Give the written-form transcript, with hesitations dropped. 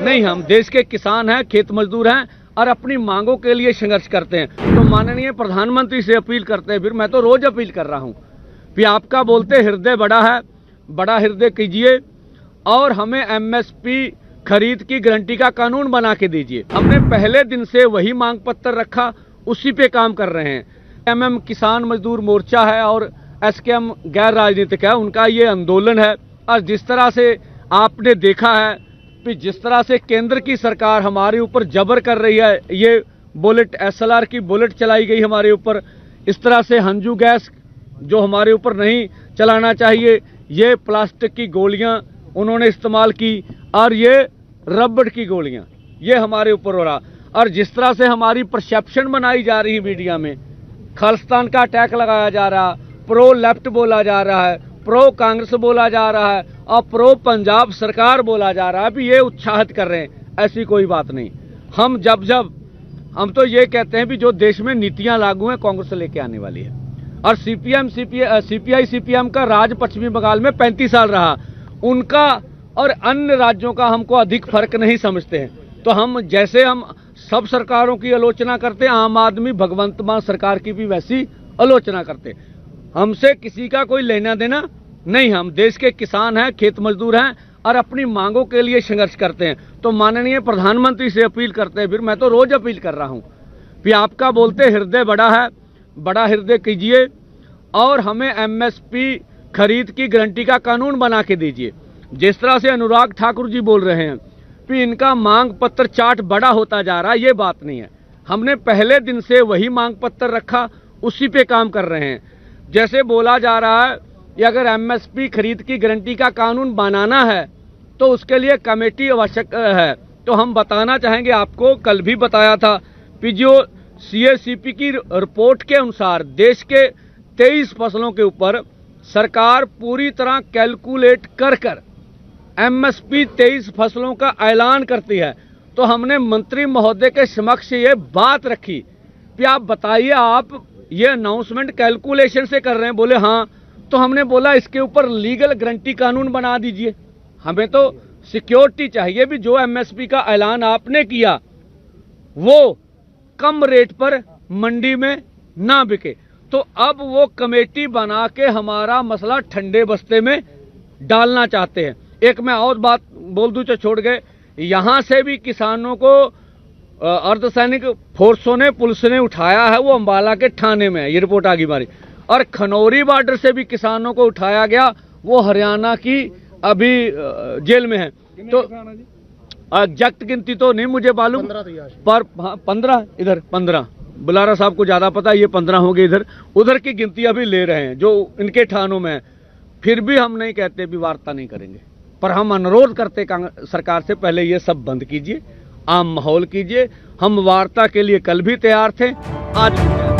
नहीं, हम देश के किसान हैं, खेत मजदूर हैं और अपनी मांगों के लिए संघर्ष करते हैं। तो माननीय प्रधानमंत्री से अपील करते हैं, फिर मैं तो रोज अपील कर रहा हूं कि आपका बोलते हृदय बड़ा है, बड़ा हृदय कीजिए और हमें एमएसपी खरीद की गारंटी का कानून बना के दीजिए। हमने पहले दिन से वही मांग पत्र रखा, उसी पे काम कर रहे हैं। एमएम किसान मजदूर मोर्चा है और एसकेएम गैर राजनीतिक है, उनका ये आंदोलन है। और जिस तरह से आपने देखा है कि जिस तरह से केंद्र की सरकार हमारे ऊपर जबर कर रही है, ये बुलेट एसएलआर की बुलेट चलाई गई हमारे ऊपर, इस तरह से हंजू गैस जो हमारे ऊपर नहीं चलाना चाहिए, ये प्लास्टिक की गोलियां उन्होंने इस्तेमाल की और ये रबड़ की गोलियां, ये हमारे ऊपर हो रहा। और जिस तरह से हमारी परसेप्शन बनाई जा रही मीडिया में, खालिस्तान का अटैक लगाया जा रहा, प्रो लेफ्ट बोला जा रहा है, प्रो कांग्रेस बोला जा रहा है और प्रो पंजाब सरकार बोला जा रहा है, भी ये उत्साहित कर रहे हैं। ऐसी कोई बात नहीं। हम हम तो ये कहते हैं भी जो देश में नीतियां लागू हैं कांग्रेस लेके आने वाली है। और सीपीआई सीपीएम का राज पश्चिमी बंगाल में 35 साल रहा, उनका और अन्य राज्यों का हमको अधिक फर्क नहीं समझते हैं। तो हम जैसे हम सब सरकारों की आलोचना करते हैं, आम आदमी भगवंत मान सरकार की भी वैसी आलोचना करते हैं। हमसे किसी का कोई लेना देना नहीं। हम देश के किसान हैं, खेत मजदूर हैं और अपनी मांगों के लिए संघर्ष करते हैं। तो माननीय प्रधानमंत्री से अपील करते हैं, फिर मैं तो रोज अपील कर रहा हूं कि आपका बोलते हृदय बड़ा है, बड़ा हृदय कीजिए और हमें एमएसपी खरीद की गारंटी का कानून बना के दीजिए। जिस तरह से अनुराग ठाकुर जी बोल रहे हैं कि इनका मांग पत्र चार्ट बड़ा होता जा रहा है, ये बात नहीं है। हमने पहले दिन से वही मांग पत्र रखा, उसी पे काम कर रहे हैं। जैसे बोला जा रहा है कि अगर एमएसपी खरीद की गारंटी का कानून बनाना है तो उसके लिए कमेटी आवश्यक है। तो हम बताना चाहेंगे, आपको कल भी बताया था कि जो सीएसीपी की रिपोर्ट के अनुसार देश के 23 फसलों के ऊपर सरकार पूरी तरह कैलकुलेट कर एमएसपी 23 फसलों का ऐलान करती है। तो हमने मंत्री महोदय के समक्ष ये बात रखी कि आप बताइए, आप ये अनाउंसमेंट कैलकुलेशन से कर रहे हैं? बोले हाँ। तो हमने बोला इसके ऊपर लीगल गारंटी कानून बना दीजिए। हमें तो सिक्योरिटी चाहिए भी जो एमएसपी का ऐलान आपने किया वो कम रेट पर मंडी में ना बिके। तो अब वो कमेटी बना के हमारा मसला ठंडे बस्ते में डालना चाहते हैं। एक मैं और बात बोल दूं तो छोड़ गए, यहां से भी किसानों को अर्धसैनिक फोर्सों ने, पुलिस ने उठाया है, वो अंबाला के थाने में है, ये रिपोर्ट आ गई हमारी। और खनौरी बॉर्डर से भी किसानों को उठाया गया, वो हरियाणा की अभी जेल में है। तो एग्जैक्ट गिनती तो नहीं मुझे मालूम, पर 15 इधर 15 बुलारा साहब को ज्यादा पता, ये 15 होंगे इधर। उधर की गिनती अभी ले रहे हैं जो इनके थानों में है। फिर भी हम नहीं कहते भी वार्ता नहीं करेंगे, पर हम अनुरोध करते सरकार से, पहले ये सब बंद कीजिए, आम माहौल कीजिए। हम वार्ता के लिए कल भी तैयार थे, आज भी तैयार।